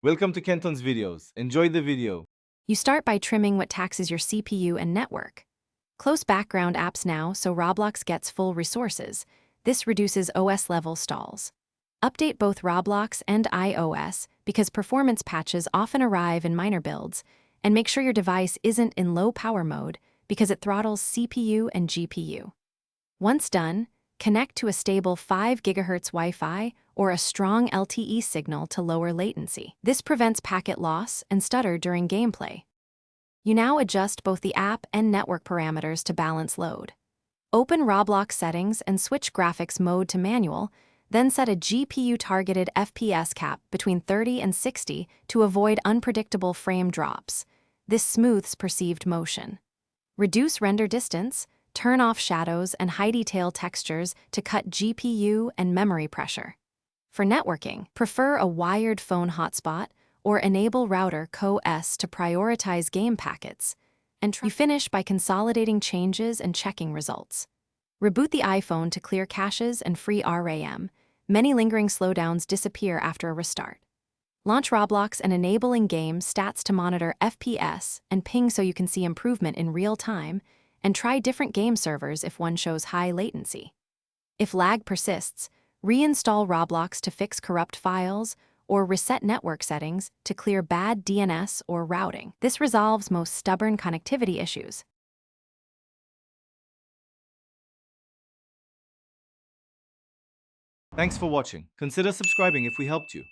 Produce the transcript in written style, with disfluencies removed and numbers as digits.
Welcome to Kenton's videos. Enjoy the video. You start by trimming what taxes your CPU and network. Close background apps now so Roblox gets full resources. This reduces OS-level stalls. Update both Roblox and iOS because performance patches often arrive in minor builds, and make sure your device isn't in low power mode because it throttles CPU and GPU. Once done, connect to a stable 5 GHz Wi-Fi or a strong LTE signal to lower latency. This prevents packet loss and stutter during gameplay. You now adjust both the app and network parameters to balance load. Open Roblox settings and switch graphics mode to manual, then set a GPU-targeted FPS cap between 30 and 60 to avoid unpredictable frame drops. This smooths perceived motion. Reduce render distance, turn off shadows and high detail textures to cut GPU and memory pressure. For networking, prefer a wired phone hotspot or enable router co-s to prioritize game packets, and you finish by consolidating changes and checking results. Reboot the iPhone to clear caches and free RAM. Many lingering slowdowns disappear after a restart. Launch Roblox and enable in-game stats to monitor FPS and ping so you can see improvement in real time, and try different game servers if one shows high latency. If lag persists, reinstall Roblox to fix corrupt files or reset network settings to clear bad DNS or routing. This resolves most stubborn connectivity issues. Thanks for watching. Consider subscribing if we helped you.